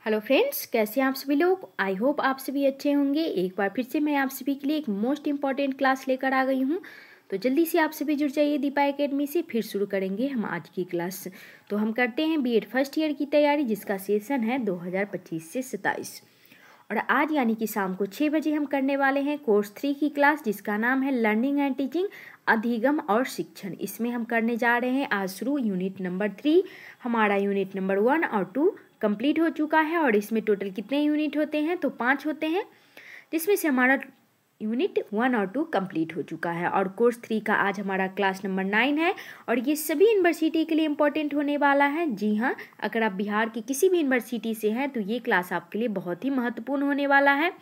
Hello friends, कैसे हैं आप सभी लोग। आई होप आप सभी अच्छे होंगे। एक बार फिर से मैं आप सभी के लिए एक मोस्ट इम्पॉर्टेंट क्लास लेकर आ गई हूं। तो जल्दी से आप सभी जुड़ जाइए दीपा एकेडमी से। फिर शुरू करेंगे हम आज की क्लास। तो हम करते हैं बीएड फर्स्ट ईयर की तैयारी, जिसका सेशन है 2025 से 27। और आज यानी कि शाम को 6 बजे हम करने वाले हैं कोर्स 3 की क्लास, जिसका नाम है लर्निंग एंड टीचिंग, अधिगम और शिक्षण। इसमें हम करने जा रहे हैं आज शुरू यूनिट नंबर 3। हमारा यूनिट नंबर 1 और 2 कंप्लीट हो चुका है। और इसमें टोटल कितने यूनिट होते हैं, तो 5 होते हैं, जिसमें से हमारा यूनिट 1 और 2 कंप्लीट हो चुका है। और कोर्स 3 का आज हमारा क्लास नंबर 9 है। और ये सभी यूनिवर्सिटी के लिए इम्पोर्टेंट होने वाला है। जी हाँ, अगर आप बिहार की किसी भी यूनिवर्सिटी से हैं तो ये क्लास आपके लिए बहुत ही महत्वपूर्ण होने वाला है,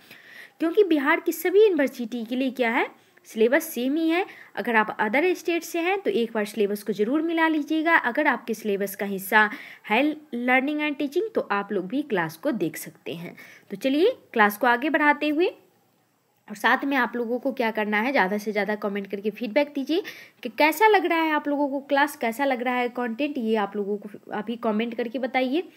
क्योंकि बिहार की सभी यूनिवर्सिटी के लिए क्या है, सिलेबस सेम ही है। अगर आप अदर स्टेट से हैं तो एक बार सिलेबस को ज़रूर मिला लीजिएगा। अगर आपके सिलेबस का हिस्सा है लर्निंग एंड टीचिंग तो आप लोग भी क्लास को देख सकते हैं। तो चलिए क्लास को आगे बढ़ाते हुए, और साथ में आप लोगों को क्या करना है, ज़्यादा से ज़्यादा कमेंट करके फीडबैक दीजिए कि कैसा लग रहा है आप लोगों को क्लास, कैसा लग रहा है कंटेंट। ये आप लोगों को अभी कमेंट करके बताइए।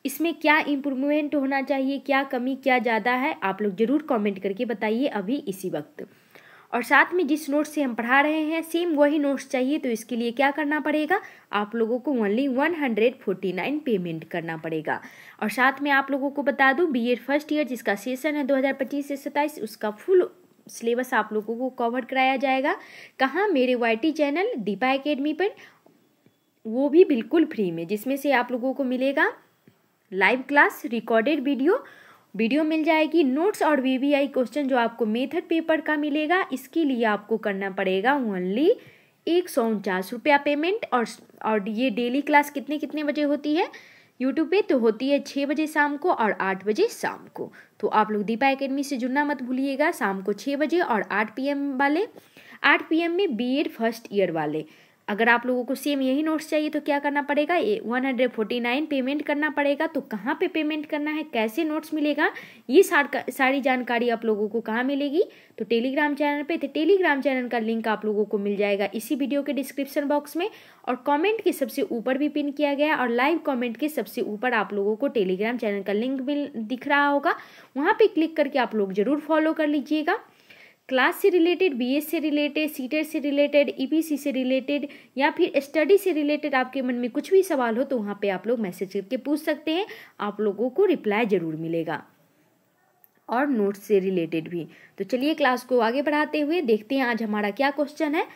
इसमें क्या इम्प्रूवमेंट होना चाहिए, क्या कमी, क्या ज़्यादा है, आप लोग ज़रूर कमेंट करके बताइए अभी इसी वक्त। और साथ में जिस नोट्स से हम पढ़ा रहे हैं सेम वही नोट्स चाहिए, तो इसके लिए क्या करना पड़ेगा, आप लोगों को ओनली 149 पेमेंट करना पड़ेगा। और साथ में आप लोगों को बता दूं, बीएड फर्स्ट ईयर जिसका सेशन है 2025 से 27, उसका फुल सिलेबस आप लोगों को कवर कराया जाएगा। कहाँ, मेरे YT चैनल दीपा एकेडमी पर, वो भी बिल्कुल फ्री में, जिसमें से आप लोगों को मिलेगा लाइव क्लास, रिकॉर्डेड वीडियो मिल जाएगी, नोट्स और VVI क्वेश्चन जो आपको मेथड पेपर का मिलेगा। इसके लिए आपको करना पड़ेगा ओनली 149 रुपया पेमेंट। और ये डेली क्लास कितने बजे होती है यूट्यूब पे, तो होती है 6 बजे शाम को और 8 बजे शाम को। तो आप लोग दीपा एकेडमी से जुड़ना मत भूलिएगा। शाम को 6 बजे और 8 PM वाले, 8 PM में बीएड फर्स्ट ईयर वाले। अगर आप लोगों को सेम यही नोट्स चाहिए तो क्या करना पड़ेगा, 149 पेमेंट करना पड़ेगा। तो कहाँ पे पेमेंट करना है, कैसे नोट्स मिलेगा, ये सारी जानकारी आप लोगों को कहाँ मिलेगी, तो टेलीग्राम चैनल पे। तो टेलीग्राम चैनल का लिंक आप लोगों को मिल जाएगा इसी वीडियो के डिस्क्रिप्शन बॉक्स में, और कमेंट के सबसे ऊपर भी पिन किया गया, और लाइव कमेंट के सबसे ऊपर आप लोगों को टेलीग्राम चैनल का लिंक भी दिख रहा होगा। वहाँ पे क्लिक करके आप लोग ज़रूर फॉलो कर लीजिएगा। क्लास से रिलेटेड, BS से रिलेटेड, सीटेट से रिलेटेड, EPC से रिलेटेड, या फिर स्टडी से रिलेटेड आपके मन में कुछ भी सवाल हो तो वहाँ पे आप लोग मैसेज करके पूछ सकते हैं। आप लोगों को रिप्लाई ज़रूर मिलेगा, और नोट्स से रिलेटेड भी। तो चलिए क्लास को आगे बढ़ाते हुए देखते हैं आज हमारा क्या क्वेश्चन है।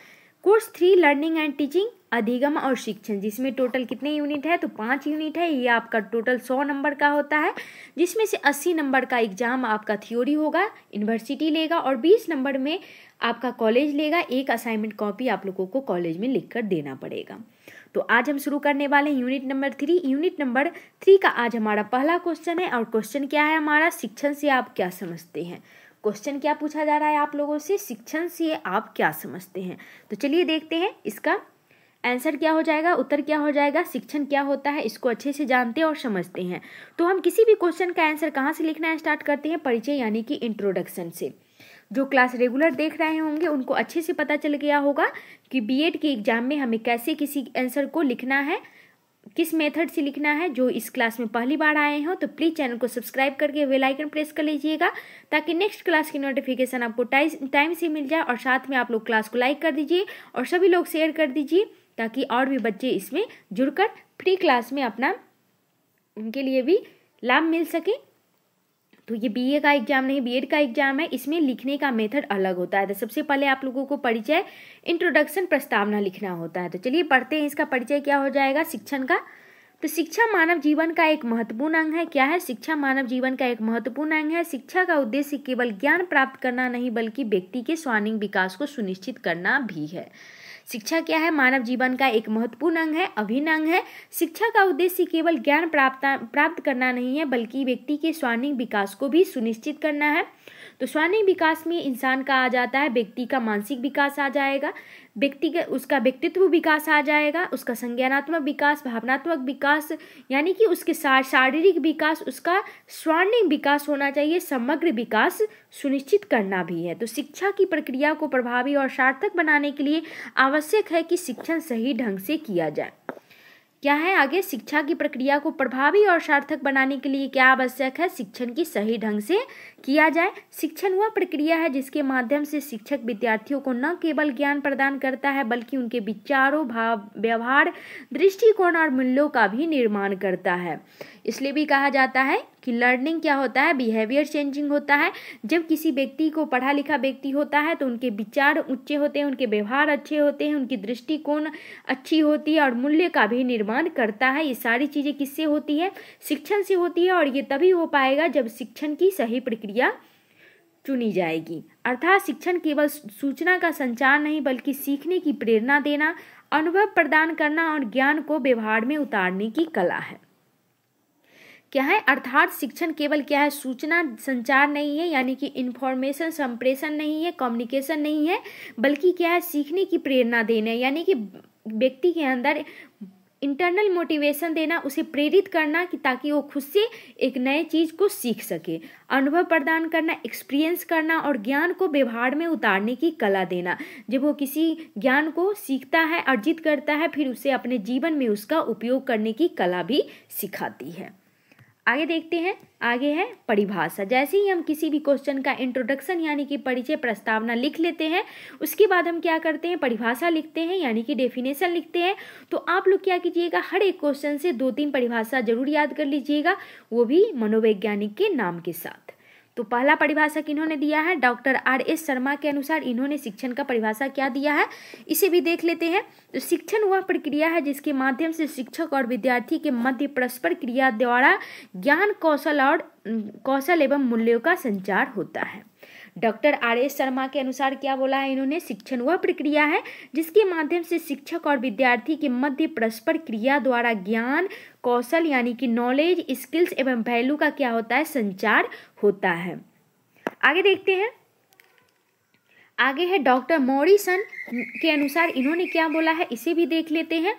कोर्स 3 लर्निंग एंड टीचिंग, अधिगम और शिक्षण, जिसमें टोटल कितने यूनिट है, तो 5 यूनिट है। ये आपका टोटल 100 नंबर का होता है, जिसमें से 80 नंबर का एग्जाम आपका थ्योरी होगा, यूनिवर्सिटी लेगा, और 20 नंबर में आपका कॉलेज लेगा। एक असाइनमेंट कॉपी आप लोगों को कॉलेज में लिख कर देना पड़ेगा। तो आज हम शुरू करने वाले हैं यूनिट नंबर 3। यूनिट नंबर 3 का आज हमारा पहला क्वेश्चन है। और क्वेश्चन क्या है हमारा, शिक्षण से आप क्या समझते हैं। क्वेश्चन क्या पूछा जा रहा है आप लोगों से, शिक्षण से आप क्या समझते हैं। तो चलिए देखते हैं इसका आंसर क्या हो जाएगा, उत्तर क्या हो जाएगा, शिक्षण क्या होता है, इसको अच्छे से जानते हैं और समझते हैं। तो हम किसी भी क्वेश्चन का आंसर कहाँ से लिखना स्टार्ट करते हैं, परिचय यानी कि इंट्रोडक्शन से। जो क्लास रेगुलर देख रहे होंगे उनको अच्छे से पता चल गया होगा कि बीएड के एग्जाम में हमें कैसे किसी आंसर को लिखना है, किस मेथड से लिखना है। जो इस क्लास में पहली बार आए हो तो प्लीज़ चैनल को सब्सक्राइब करके बेल आइकन प्रेस कर लीजिएगा, ताकि नेक्स्ट क्लास की नोटिफिकेशन आपको टाइम से मिल जाए। और साथ में आप लोग क्लास को लाइक कर दीजिए और सभी लोग शेयर कर दीजिए, ताकि और भी बच्चे इसमें जुड़कर फ्री क्लास में अपना, उनके लिए भी लाभ मिल सके। तो ये BA का एग्जाम नहीं, बीएड का एग्जाम है। इसमें लिखने का मेथड अलग होता है। तो सबसे पहले आप लोगों को परिचय, इंट्रोडक्शन, प्रस्तावना लिखना होता है। तो चलिए पढ़ते हैं। इसका परिचय क्या हो जाएगा शिक्षण का। तो शिक्षा मानव जीवन का एक महत्वपूर्ण अंग है। क्या है, शिक्षा मानव जीवन का एक महत्वपूर्ण अंग है। शिक्षा का उद्देश्य केवल ज्ञान प्राप्त करना नहीं, बल्कि व्यक्ति के सर्वांगीण विकास को सुनिश्चित करना भी है। शिक्षा क्या है, मानव जीवन का एक महत्वपूर्ण अंग है, अभिन्न अंग है। शिक्षा का उद्देश्य केवल ज्ञान प्राप्त करना नहीं है, बल्कि व्यक्ति के सर्वांगीण विकास को भी सुनिश्चित करना है। तो सर्वांगीण विकास में इंसान का आ जाता है, व्यक्ति का मानसिक विकास आ जाएगा, व्यक्ति का उसका व्यक्तित्व विकास आ जाएगा, उसका संज्ञानात्मक विकास, भावनात्मक विकास, यानी कि उसके शारीरिक विकास, उसका सर्वांगीण विकास होना चाहिए, समग्र विकास सुनिश्चित करना भी है। तो शिक्षा की प्रक्रिया को प्रभावी और सार्थक बनाने के लिए आवश्यक है कि शिक्षण सही ढंग से किया जाए। क्या है आगे, शिक्षा की प्रक्रिया को प्रभावी और सार्थक बनाने के लिए क्या आवश्यक है, शिक्षण की सही ढंग से किया जाए। शिक्षण वह प्रक्रिया है जिसके माध्यम से शिक्षक विद्यार्थियों को न केवल ज्ञान प्रदान करता है बल्कि उनके विचारों, भाव, व्यवहार, दृष्टिकोण और मूल्यों का भी निर्माण करता है। इसलिए भी कहा जाता है कि लर्निंग क्या होता है, बिहेवियर चेंजिंग होता है। जब किसी व्यक्ति को, पढ़ा लिखा व्यक्ति होता है तो उनके विचार ऊंचे होते हैं, उनके व्यवहार अच्छे होते हैं, उनकी दृष्टिकोण अच्छी होती है और मूल्य का भी निर्माण करता है। ये सारी चीज़ें किससे होती है, शिक्षण से होती है और ये तभी हो पाएगा जब शिक्षण की सही प्रक्रिया चुनी जाएगी। अर्थात शिक्षण केवल सूचना का संचार नहीं बल्कि सीखने की प्रेरणा देना, अनुभव प्रदान करना और ज्ञान को व्यवहार में उतारने की कला है। क्या है, अर्थात शिक्षण केवल क्या है, सूचना संचार नहीं है, यानी कि इंफॉर्मेशन संप्रेषण नहीं है, कम्युनिकेशन नहीं है, बल्कि क्या है, सीखने की प्रेरणा देना, यानी कि व्यक्ति के अंदर इंटरनल मोटिवेशन देना, उसे प्रेरित करना कि ताकि वो खुद से एक नए चीज़ को सीख सके, अनुभव प्रदान करना, एक्सपीरियंस करना और ज्ञान को व्यवहार में उतारने की कला देना। जब वो किसी ज्ञान को सीखता है, अर्जित करता है, फिर उसे अपने जीवन में उसका उपयोग करने की कला भी सिखाती है। आगे देखते हैं, आगे है परिभाषा। जैसे ही हम किसी भी क्वेश्चन का इंट्रोडक्शन यानी कि परिचय प्रस्तावना लिख लेते हैं, उसके बाद हम क्या करते हैं, परिभाषा लिखते हैं यानी कि डेफिनेशन लिखते हैं। तो आप लोग क्या कीजिएगा, हर एक क्वेश्चन से 2-3 परिभाषा जरूर याद कर लीजिएगा, वो भी मनोवैज्ञानिक के नाम के साथ। तो पहला परिभाषा इन्होंने दिया है डॉक्टर R.S. शर्मा के अनुसार इन्होंने शिक्षण का परिभाषा क्या दिया है, इसे भी देख लेते हैं। तो शिक्षण वह प्रक्रिया है जिसके माध्यम से शिक्षक और विद्यार्थी के मध्य परस्पर क्रिया द्वारा ज्ञान, कौशल एवं मूल्यों का संचार होता है। Doctor R.S. शर्मा के अनुसार क्या बोला है इन्होंने, शिक्षण वह प्रक्रिया है जिसके माध्यम से शिक्षक और विद्यार्थी के मध्य परस्पर क्रिया द्वारा ज्ञान, कौशल यानी कि नॉलेज, स्किल्स एवं वैल्यू का क्या होता है, संचार होता है। आगे देखते हैं, आगे है डॉक्टर मॉरिसन के अनुसार इन्होंने क्या बोला है, इसे भी देख लेते हैं।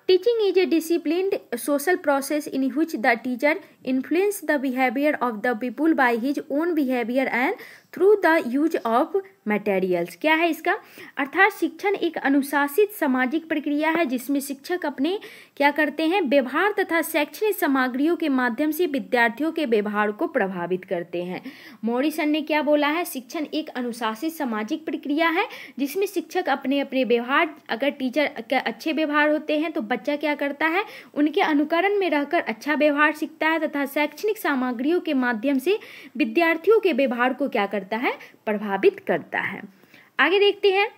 Teaching is a disciplined social process in which the teacher influence the behaviour of the people by his own behaviour and through the use of materials. क्या है इसका, अर्थात शिक्षण एक अनुशासित सामाजिक प्रक्रिया है जिसमें शिक्षक अपने क्या करते हैं, व्यवहार तथा शैक्षणिक सामग्रियों के माध्यम से विद्यार्थियों के व्यवहार को प्रभावित करते हैं। मॉरिसन ने क्या बोला है, शिक्षण एक अनुशासित सामाजिक प्रक्रिया है जिसमें शिक्षक अपने अपने व्यवहार, अगर टीचर के अच्छे व्यवहार होते हैं तो बच्चा क्या करता है, उनके अनुकरण में रहकर अच्छा व्यवहार सीखता है तथा शैक्षणिक सामग्रियों के माध्यम से विद्यार्थियों के व्यवहार को क्या करता है, प्रभावित करता है। आगे देखते हैं,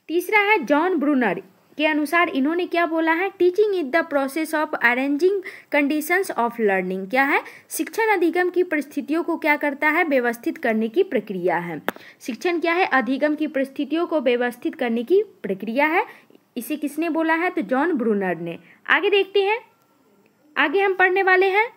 तीसरा है जॉन ब्रूनर के अनुसार इन्होंने क्या बोला है, teaching is the process of arranging conditions of learning. क्या है, शिक्षण अधिगम की परिस्थितियों को क्या करता है, व्यवस्थित करने की प्रक्रिया है। शिक्षण क्या है, अधिगम की परिस्थितियों को व्यवस्थित करने की प्रक्रिया है। इसे किसने बोला है, तो जॉन ब्रूनर ने। आगे देखते हैं, आगे हम पढ़ने वाले हैं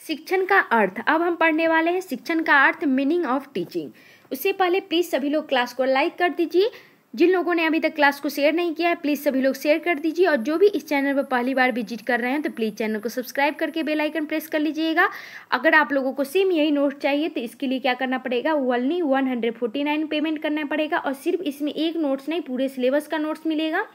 शिक्षण का अर्थ। अब हम पढ़ने वाले हैं शिक्षण का अर्थ, मीनिंग ऑफ टीचिंग। उससे पहले प्लीज़ सभी लोग क्लास को लाइक कर दीजिए। जिन लोगों ने अभी तक क्लास को शेयर नहीं किया है प्लीज़ सभी लोग शेयर कर दीजिए, और जो भी इस चैनल पर पहली बार विजिट कर रहे हैं तो प्लीज़ चैनल को सब्सक्राइब करके बेल आइकन प्रेस कर लीजिएगा। अगर आप लोगों को सेम यही नोट चाहिए तो इसके लिए क्या करना पड़ेगा, ओनली 149 पेमेंट करना पड़ेगा, और सिर्फ इसमें एक नोट्स नहीं, पूरे सिलेबस का नोट्स मिलेगा,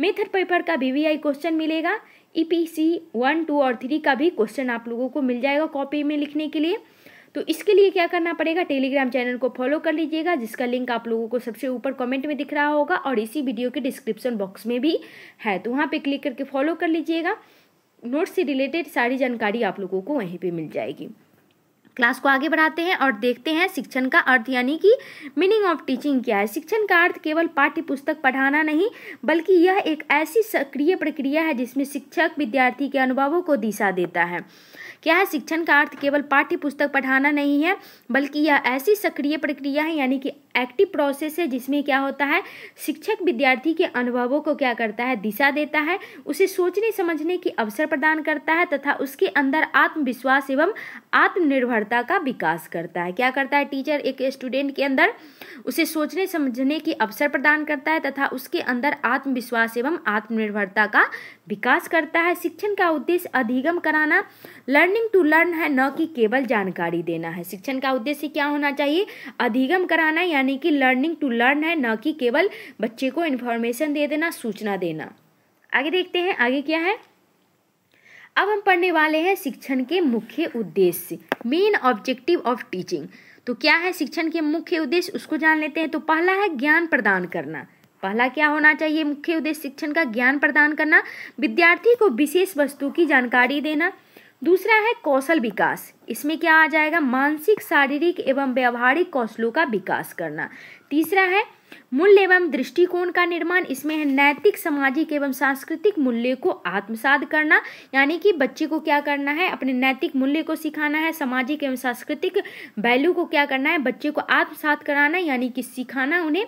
मेथड पेपर का VVI क्वेश्चन मिलेगा, EPC 1, 2 और 3 का भी क्वेश्चन आप लोगों को मिल जाएगा कॉपी में लिखने के लिए। तो इसके लिए क्या करना पड़ेगा, टेलीग्राम चैनल को फॉलो कर लीजिएगा, जिसका लिंक आप लोगों को सबसे ऊपर कमेंट में दिख रहा होगा और इसी वीडियो के डिस्क्रिप्शन बॉक्स में भी है, तो वहाँ पे क्लिक करके फॉलो कर लीजिएगा। नोट्स से रिलेटेड सारी जानकारी आप लोगों को वहीं पे मिल जाएगी। क्लास को आगे बढ़ाते हैं और देखते हैं शिक्षण का अर्थ यानी कि मीनिंग ऑफ टीचिंग क्या है। शिक्षण का अर्थ केवल पाठ्य पुस्तक पढ़ाना नहीं बल्कि यह एक ऐसी सक्रिय प्रक्रिया है जिसमें शिक्षक विद्यार्थी के अनुभवों को दिशा देता है। क्या है, शिक्षण का अर्थ केवल पाठ्य पुस्तक पढ़ाना नहीं है बल्कि यह ऐसी सक्रिय प्रक्रिया है यानी कि एक्टिव प्रोसेस है जिसमें क्या होता है, शिक्षक विद्यार्थी के अनुभवों को क्या करता है, दिशा देता है, उसे सोचने समझने की अवसर प्रदान करता है तथा उसके अंदर आत्मविश्वास एवं आत्मनिर्भरता का विकास करता है। क्या करता है टीचर, एक स्टूडेंट के अंदर उसे सोचने समझने की अवसर प्रदान करता है तथा उसके अंदर आत्मविश्वास एवं आत्मनिर्भरता का विकास करता है। शिक्षण का उद्देश्य अधिगम कराना, लर्निंग टू लर्न है, न कि केवल जानकारी देना है। शिक्षण का उद्देश्य क्या होना चाहिए, अधिगम कराना यानी कि लर्निंग टू लर्न है, न कि केवल बच्चे को इन्फॉर्मेशन दे देना, सूचना देना। आगे देखते हैं आगे क्या है। अब हम पढ़ने वाले हैं शिक्षण के मुख्य उद्देश्य, मेन ऑब्जेक्टिव ऑफ टीचिंग। तो क्या है शिक्षण के मुख्य उद्देश्य, उसको जान लेते हैं। तो पहला है ज्ञान प्रदान करना। पहला क्या होना चाहिए मुख्य उद्देश्य शिक्षण का, ज्ञान प्रदान करना, विद्यार्थी को विशेष वस्तु की जानकारी देना। दूसरा है कौशल विकास, इसमें क्या आ जाएगा, मानसिक शारीरिक एवं व्यवहारिक कौशलों का विकास करना। तीसरा है मूल्य एवं दृष्टिकोण का निर्माण, इसमें है नैतिक सामाजिक एवं सांस्कृतिक मूल्य को आत्मसात करना, यानी कि बच्चे को क्या करना है, अपने नैतिक मूल्य को सिखाना है, सामाजिक एवं सांस्कृतिक वैल्यू को क्या करना है, बच्चे को आत्मसात कराना, यानी कि सिखाना उन्हें।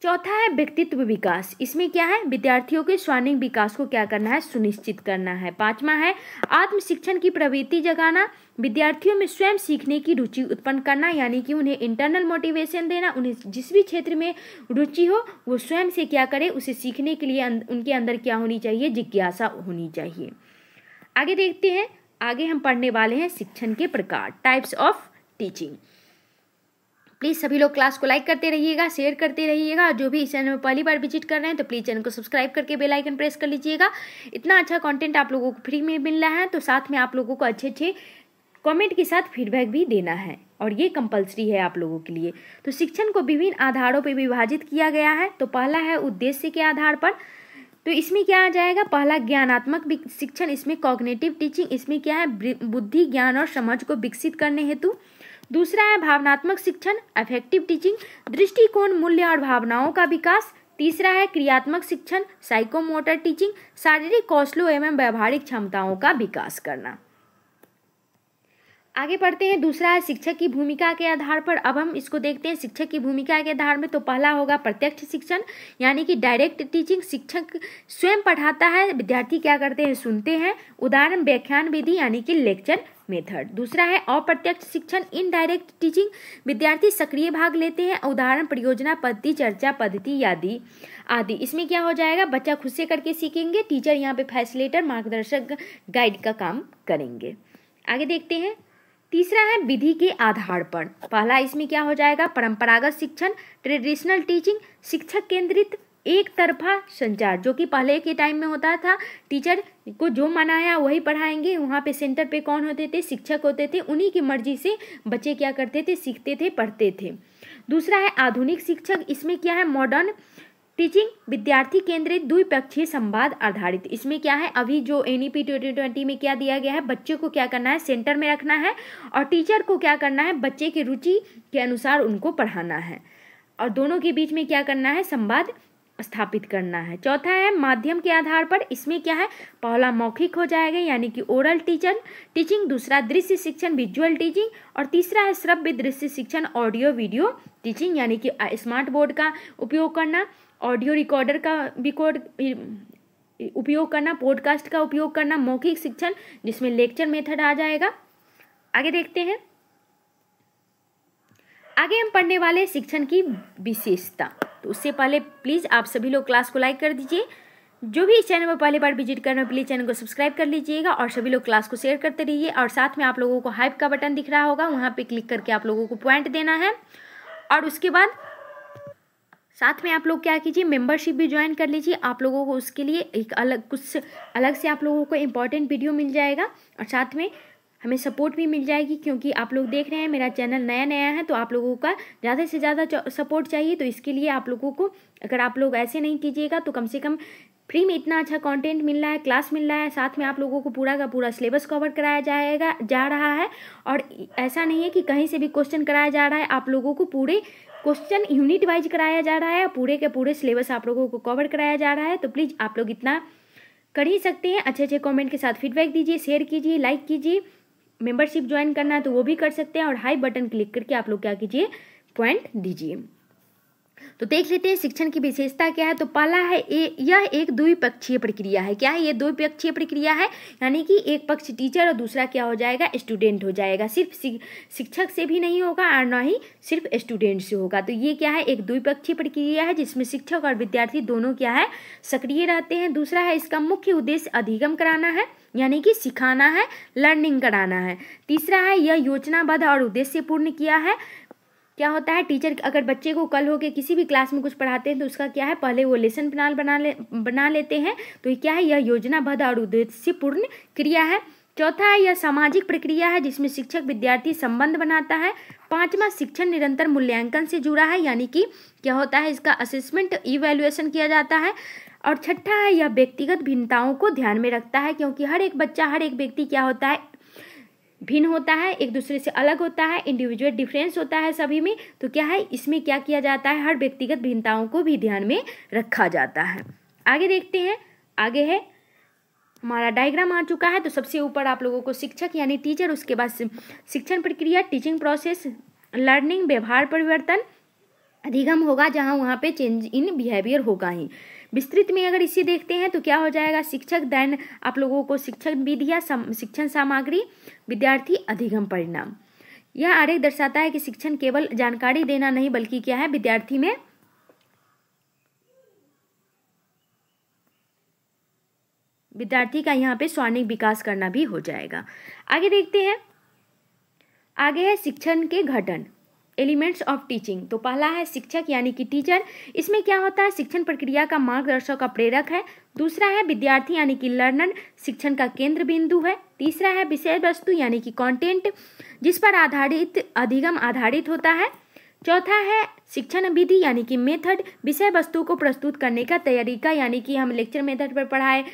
चौथा है व्यक्तित्व विकास, इसमें क्या है, विद्यार्थियों के स्वांगिक विकास को क्या करना है, सुनिश्चित करना है। पांचवा है आत्म शिक्षण की प्रवृत्ति जगाना, विद्यार्थियों में स्वयं सीखने की रुचि उत्पन्न करना, यानी कि उन्हें इंटरनल मोटिवेशन देना, उन्हें जिस भी क्षेत्र में रुचि हो वो स्वयं से क्या करे, उसे सीखने के लिए उनके अंदर क्या होनी चाहिए, जिज्ञासा होनी चाहिए। आगे देखते हैं, आगे हम पढ़ने वाले हैं शिक्षण के प्रकार, टाइप्स ऑफ टीचिंग। प्लीज़ सभी लोग क्लास को लाइक करते रहिएगा, शेयर करते रहिएगा। जो भी इस चैनल में पहली बार विजिट कर रहे हैं तो प्लीज़ चैनल को सब्सक्राइब करके बेल आइकन प्रेस कर लीजिएगा। इतना अच्छा कंटेंट आप लोगों को फ्री में मिल रहा है, तो साथ में आप लोगों को अच्छे अच्छे कमेंट के साथ फीडबैक भी देना है, और ये कंपलसरी है आप लोगों के लिए। तो शिक्षण को विभिन्न आधारों पर विभाजित किया गया है। तो पहला है उद्देश्य के आधार पर, तो इसमें क्या आ जाएगा, पहला ज्ञानात्मक शिक्षण, इसमें कॉग्निटिव टीचिंग, इसमें क्या है, बुद्धि ज्ञान और समझ को विकसित करने हेतु। दूसरा है भावनात्मक शिक्षण, अफेक्टिव टीचिंग, दृष्टिकोण मूल्य और भावनाओं का विकास। तीसरा है क्रियात्मक शिक्षण, साइकोमोटर टीचिंग, शारीरिक कौशलों एवं व्यवहारिक क्षमताओं का विकास करना। आगे पढ़ते हैं, दूसरा है शिक्षक की भूमिका के आधार पर। अब हम इसको देखते हैं शिक्षक की भूमिका के आधार में। तो पहला होगा प्रत्यक्ष शिक्षण, यानी कि डायरेक्ट टीचिंग, शिक्षक स्वयं पढ़ाता है, विद्यार्थी क्या करते हैं, सुनते हैं। उदाहरण व्याख्यान विधि, यानी कि लेक्चर मेथड। दूसरा है अप्रत्यक्ष शिक्षण, इनडायरेक्ट टीचिंग, विद्यार्थी सक्रिय भाग लेते हैं। उदाहरण परियोजना पद्धति, चर्चा पद्धति आदि। इसमें क्या हो जाएगा, बच्चा खुद से करके सीखेंगे, टीचर यहाँ पे फैसिलिटेटर, मार्गदर्शक, गाइड का काम करेंगे। आगे देखते हैं, तीसरा है विधि के आधार पर। पहला इसमें क्या हो जाएगा, परंपरागत शिक्षण, ट्रेडिशनल टीचिंग, शिक्षक केंद्रित एक तरफा संचार, जो कि पहले के टाइम में होता था, टीचर को जो मनाया वही पढ़ाएंगे। वहाँ पे सेंटर पे कौन होते थे, शिक्षक होते थे, उन्हीं की मर्जी से बच्चे क्या करते थे, सीखते थे, पढ़ते थे। दूसरा है आधुनिक शिक्षक, इसमें क्या है, मॉडर्न टीचिंग, विद्यार्थी केंद्रित द्विपक्षीय संवाद आधारित। इसमें क्या है, अभी जो NEP 2020 में क्या दिया गया है, बच्चे को क्या करना है, सेंटर में रखना है, और टीचर को क्या करना है, बच्चे की रुचि के अनुसार उनको पढ़ाना है, और दोनों के बीच में क्या करना है, संवाद स्थापित करना है। चौथा है माध्यम के आधार पर। इसमें क्या है, पहला मौखिक हो जाएगा, यानी कि ओरल टीचिंग। दूसरा दृश्य शिक्षण, विजुअल टीचिंग। और तीसरा है श्रव्य दृश्य शिक्षण, ऑडियो वीडियो टीचिंग, यानी कि स्मार्ट बोर्ड का उपयोग करना, ऑडियो रिकॉर्डर का उपयोग करना, पॉडकास्ट का उपयोग करना। मौखिक शिक्षण, जिसमें लेक्चर मेथड आ जाएगा। आगे देखते हैं, आगे हम पढ़ने वाले शिक्षण की विशेषता। तो उससे पहले प्लीज़ आप सभी लोग क्लास को लाइक कर दीजिए। जो भी इस चैनल पर पहली बार विजिट कर रहे हैं प्लीज़ चैनल को सब्सक्राइब कर लीजिएगा, और सभी लोग क्लास को शेयर करते रहिए। और साथ में आप लोगों को हाइप का बटन दिख रहा होगा, वहाँ पे क्लिक करके आप लोगों को पॉइंट देना है। और उसके बाद साथ में आप लोग क्या कीजिए, मेंबरशिप भी ज्वाइन कर लीजिए। आप लोगों को उसके लिए एक कुछ अलग से आप लोगों को इम्पॉर्टेंट वीडियो मिल जाएगा, और साथ में हमें सपोर्ट भी मिल जाएगी, क्योंकि आप लोग देख रहे हैं मेरा चैनल नया है, तो आप लोगों का ज़्यादा से ज़्यादा सपोर्ट चाहिए। तो इसके लिए आप लोगों को, अगर आप लोग ऐसे नहीं कीजिएगा तो कम से कम फ्री में इतना अच्छा कंटेंट मिल रहा है, क्लास मिल रहा है, साथ में आप लोगों को पूरा का पूरा सिलेबस कवर कराया जा रहा है। और ऐसा नहीं है कि कहीं से भी क्वेश्चन कराया जा रहा है, आप लोगों को पूरे क्वेश्चन यूनिट वाइज कराया जा रहा है, पूरे के पूरे सिलेबस आप लोगों को कवर कराया जा रहा है। तो प्लीज़ आप लोग इतना कर ही सकते हैं। अच्छे अच्छे कमेंट के साथ फीडबैक दीजिए, शेयर कीजिए, लाइक कीजिए। मेंबरशिप ज्वाइन करना है तो वो भी कर सकते हैं, और हाई बटन क्लिक करके आप लोग क्या कीजिए, पॉइंट दीजिए। तो देख लेते हैं शिक्षण की विशेषता क्या है। तो पहला है यह एक द्विपक्षीय प्रक्रिया है। क्या है, ये द्विपक्षीय प्रक्रिया है, यानी कि एक पक्ष टीचर और दूसरा क्या हो जाएगा, स्टूडेंट हो जाएगा। सिर्फ शिक्षक से भी नहीं होगा और ना ही सिर्फ स्टूडेंट से होगा। तो ये क्या है, एक द्विपक्षीय प्रक्रिया है, जिसमें शिक्षक और विद्यार्थी दोनों क्या है, सक्रिय रहते हैं। दूसरा है इसका मुख्य उद्देश्य अधिगम कराना है, यानी कि सिखाना है, लर्निंग कराना है। तीसरा है यह योजनाबद्ध और उद्देश्यपूर्ण किया है, क्या होता है, टीचर अगर बच्चे को कल हो के किसी भी क्लास में कुछ पढ़ाते हैं तो उसका क्या है, पहले वो लेसन प्लान बना लेते हैं। तो ये क्या है, यह योजनाबद्ध और उद्देश्यपूर्ण क्रिया है। चौथा है, यह सामाजिक प्रक्रिया है जिसमें शिक्षक विद्यार्थी संबंध बनाता है। पांचवा, शिक्षण निरंतर मूल्यांकन से जुड़ा है, यानी कि क्या होता है, इसका असेसमेंट इवैल्यूएशन किया जाता है। और छठा है, यह व्यक्तिगत भिन्नताओं को ध्यान में रखता है, क्योंकि हर एक बच्चा, हर एक व्यक्ति क्या होता है, भिन्न होता है, एक दूसरे से अलग होता है, इंडिविजुअल डिफरेंस होता है सभी में। तो क्या है, इसमें क्या किया जाता है, हर व्यक्तिगत भिन्नताओं को भी ध्यान में रखा जाता है। आगे देखते हैं, आगे है हमारा डायग्राम आ चुका है। तो सबसे ऊपर आप लोगों को शिक्षक यानी टीचर, उसके बाद शिक्षण प्रक्रिया, टीचिंग प्रोसेस, लर्निंग, व्यवहार परिवर्तन, अधिगम होगा, जहाँ वहाँ पे चेंज इन बिहेवियर होगा ही। विस्तृत में अगर इसे देखते हैं तो क्या हो जाएगा, शिक्षक, देन आप लोगों को शिक्षण विधियाँ, शिक्षण सामग्री, विद्यार्थी, अधिगम, परिणाम। यह आरेख दर्शाता है कि शिक्षण केवल जानकारी देना नहीं बल्कि क्या है, विद्यार्थी में विद्यार्थी का यहाँ पे स्वर्णिम विकास करना भी हो जाएगा। आगे देखते हैं, आगे है शिक्षण के घटन, एलिमेंट्स ऑफ टीचिंग। तो पहला है शिक्षक यानी कि टीचर, इसमें क्या होता है, शिक्षण प्रक्रिया का मार्गदर्शक का प्रेरक है। दूसरा है विद्यार्थी यानी कि लर्नर, शिक्षण का केंद्र बिंदु है। तीसरा है विषय वस्तु यानी कि कंटेंट, जिस पर आधारित अधिगम आधारित होता है। चौथा है शिक्षण विधि यानी कि मेथड, विषय वस्तु को प्रस्तुत करने का तरीका, यानी कि हम लेक्चर मेथड पर पढ़ाएं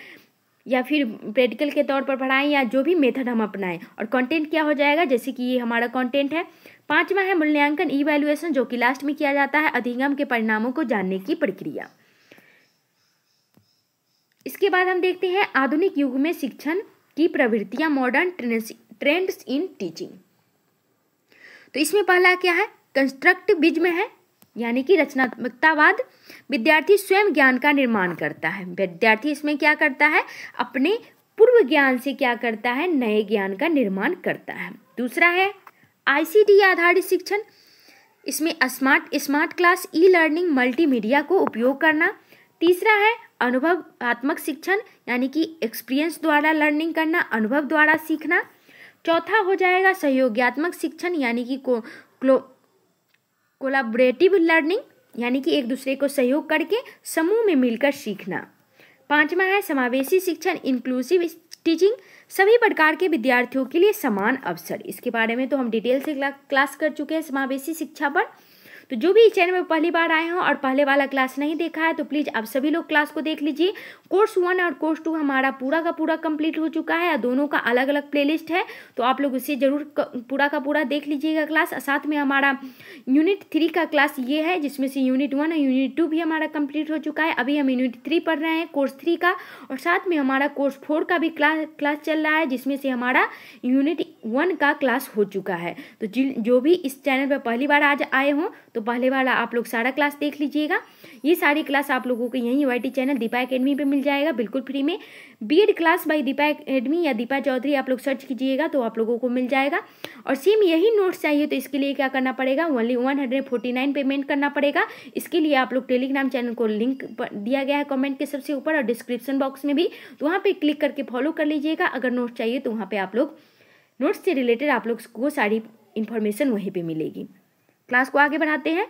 या फिर प्रैक्टिकल के तौर पर पढ़ाएं या जो भी मेथड हम अपनाएं। और कंटेंट क्या हो जाएगा, जैसे कि ये हमारा कंटेंट है। पांचवा है मूल्यांकन, इवैल्यूएशन, जो कि लास्ट में किया जाता है, अधिगम के परिणामों को जानने की प्रक्रिया। इसके बाद हम देखते हैं आधुनिक युग में शिक्षण की प्रवृत्तियां, मॉडर्न ट्रेंड्स इन टीचिंग। तो इसमें पहला क्या है, कंस्ट्रक्टिविज्म है, यानी कि रचनात्मकतावाद। विद्यार्थी स्वयं ज्ञान का निर्माण करता है। विद्यार्थी इसमें क्या करता है, अपने पूर्व ज्ञान से क्या करता है, नए ज्ञान का निर्माण करता है। दूसरा है ICT आधारित शिक्षण, इसमें smart class, e learning, multimedia को उपयोग करना। तीसरा है अनुभवात्मक शिक्षण, यानी कि एक्सपीरियंस द्वारा लर्निंग करना, अनुभव द्वारा सीखना। चौथा हो जाएगा सहयोगात्मक शिक्षण, यानी कि कोलैबोरेटिव लर्निंग, यानी कि एक दूसरे को सहयोग करके समूह में मिलकर सीखना। पांचवा है समावेशी शिक्षण, इंक्लूसिव टीचिंग, सभी प्रकार के विद्यार्थियों के लिए समान अवसर। इसके बारे में तो हम डिटेल से क्लास कर चुके हैं समावेशी शिक्षा पर। तो जो भी इस चैनल में पहली बार आए हों और पहले वाला क्लास नहीं देखा है तो प्लीज़ आप सभी लोग क्लास को देख लीजिए। कोर्स 1 और कोर्स 2 हमारा पूरा का पूरा कंप्लीट हो चुका है, दोनों का अलग अलग प्लेलिस्ट है, तो आप लोग उसे जरूर पूरा का पूरा देख लीजिएगा क्लास। साथ में हमारा यूनिट 3 का क्लास ये है, जिसमें से यूनिट 1 और यूनिट 2 भी हमारा कंप्लीट हो चुका है। अभी हम यूनिट 3 पढ़ रहे हैं कोर्स 3 का, और साथ में हमारा कोर्स 4 का भी क्लास चल रहा है, जिसमें से हमारा यूनिट 1 का क्लास हो चुका है। तो जो भी इस चैनल पर पहली बार आज आए हों तो पहले वाला आप लोग सारा क्लास देख लीजिएगा। ये सारी क्लास आप लोगों को यहीं UIT चैनल दीपा एकेडमी पे मिल जाएगा बिल्कुल फ्री में। BEd class by Deepa academy या दीपा चौधरी आप लोग सर्च कीजिएगा तो आप लोगों को मिल जाएगा। और सेम यही नोट्स चाहिए तो इसके लिए क्या करना पड़ेगा, ओनली 149 पेमेंट करना पड़ेगा। इसके लिए आप लोग टेलीग्राम चैनल को लिंक दिया गया है कमेंट के सबसे ऊपर और डिस्क्रिप्शन बॉक्स में भी, तो वहाँ पे क्लिक करके फॉलो कर लीजिएगा। अगर नोट्स चाहिए तो वहाँ पे आप लोग नोट्स से रिलेटेड आप लोग को सारी इन्फॉर्मेशन वहीं पे मिलेगी। क्लास को आगे बढ़ाते हैं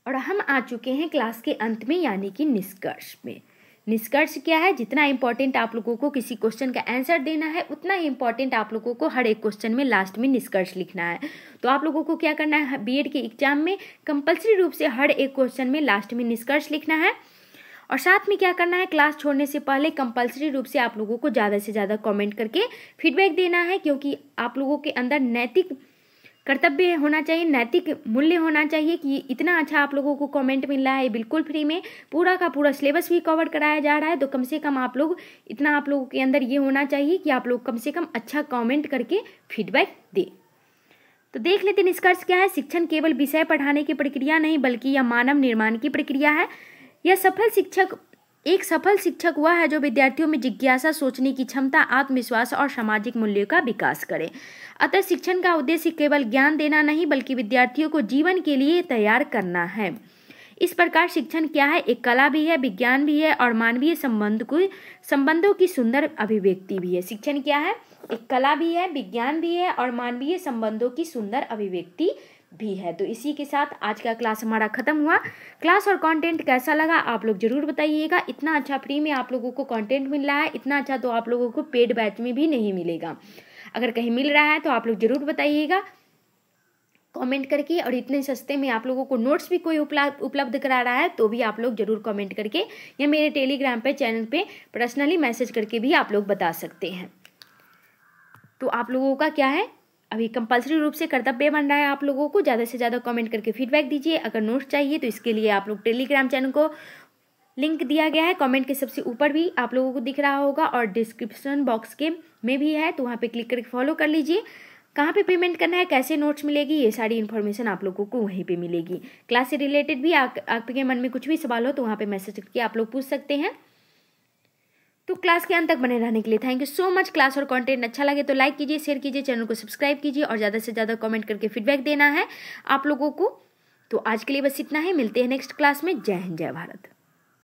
और हम आ चुके हैं क्लास के अंत में, यानी कि निष्कर्ष में। निष्कर्ष क्या है, जितना इंपॉर्टेंट आप लोगों को किसी क्वेश्चन का आंसर देना है उतना ही इंपॉर्टेंट आप लोगों को हर एक क्वेश्चन में लास्ट में निष्कर्ष लिखना है। तो आप लोगों को क्या करना है, BEd के एग्जाम में कंपल्सरी रूप से हर एक क्वेश्चन में लास्ट में निष्कर्ष लिखना है। और साथ में क्या करना है, क्लास छोड़ने से पहले कंपल्सरी रूप से आप लोगों को ज़्यादा से ज़्यादा कमेंट करके फीडबैक देना है, क्योंकि आप लोगों के अंदर नैतिक कर्तव्य होना चाहिए, नैतिक मूल्य होना चाहिए कि इतना अच्छा आप लोगों को कमेंट मिल रहा है बिल्कुल फ्री में, पूरा का पूरा सिलेबस भी कवर कराया जा रहा है। तो कम से कम आप लोग इतना आप लोगों के अंदर ये होना चाहिए कि आप लोग कम से कम अच्छा कमेंट करके फीडबैक दें। तो देख लेते निष्कर्ष क्या है। शिक्षण केवल विषय पढ़ाने की प्रक्रिया नहीं बल्कि यह मानव निर्माण की प्रक्रिया है। एक सफल शिक्षक वह है जो विद्यार्थियों में जिज्ञासा, सोचने की क्षमता, आत्मविश्वास और सामाजिक मूल्यों का विकास करे। अतः शिक्षण का उद्देश्य केवल ज्ञान देना नहीं बल्कि विद्यार्थियों को जीवन के लिए तैयार करना है। इस प्रकार शिक्षण क्या है? एक कला भी है, विज्ञान भी है और मानवीय संबंधों की सुंदर अभिव्यक्ति भी है। शिक्षण क्या है? एक कला भी है, विज्ञान भी है और मानवीय संबंधों की सुंदर अभिव्यक्ति भी है। तो इसी के साथ आज का क्लास हमारा खत्म हुआ। क्लास और कंटेंट कैसा लगा आप लोग जरूर बताइएगा। इतना अच्छा फ्री में आप लोगों को कंटेंट मिल रहा है, इतना अच्छा तो आप लोगों को पेड बैच में भी नहीं मिलेगा। अगर कहीं मिल रहा है तो आप लोग जरूर बताइएगा कमेंट करके। और इतने सस्ते में आप लोगों को नोट्स भी कोई उपलब्ध करा रहा है तो भी आप लोग जरूर कमेंट करके या मेरे टेलीग्राम पे चैनल पे पर्सनली मैसेज करके भी आप लोग बता सकते हैं। तो आप लोगों का क्या है, अभी कंपल्सरी रूप से कर्तव्य बन रहा है आप लोगों को ज़्यादा से ज़्यादा कमेंट करके फीडबैक दीजिए। अगर नोट्स चाहिए तो इसके लिए आप लोग टेलीग्राम चैनल को लिंक दिया गया है, कमेंट के सबसे ऊपर भी आप लोगों को दिख रहा होगा और डिस्क्रिप्शन बॉक्स के में भी है, तो वहाँ पे क्लिक करके फॉलो कर लीजिए। कहाँ पे पेमेंट करना है, कैसे नोट्स मिलेगी, ये सारी इन्फॉर्मेशन आप लोगों को वहीं पे मिलेगी। क्लास से रिलेटेड भी आपके मन में कुछ भी सवाल हो तो वहाँ पे मैसेज करके आप लोग पूछ सकते हैं। तो क्लास के अंत तक बने रहने के लिए thank you so much. Class और कंटेंट अच्छा लगे तो लाइक कीजिए, शेयर कीजिए, चैनल को सब्सक्राइब कीजिए और ज़्यादा से ज़्यादा कमेंट करके फीडबैक देना है आप लोगों को। तो आज के लिए बस इतना ही, मिलते हैं नेक्स्ट क्लास में। जय हिंद, जय भारत।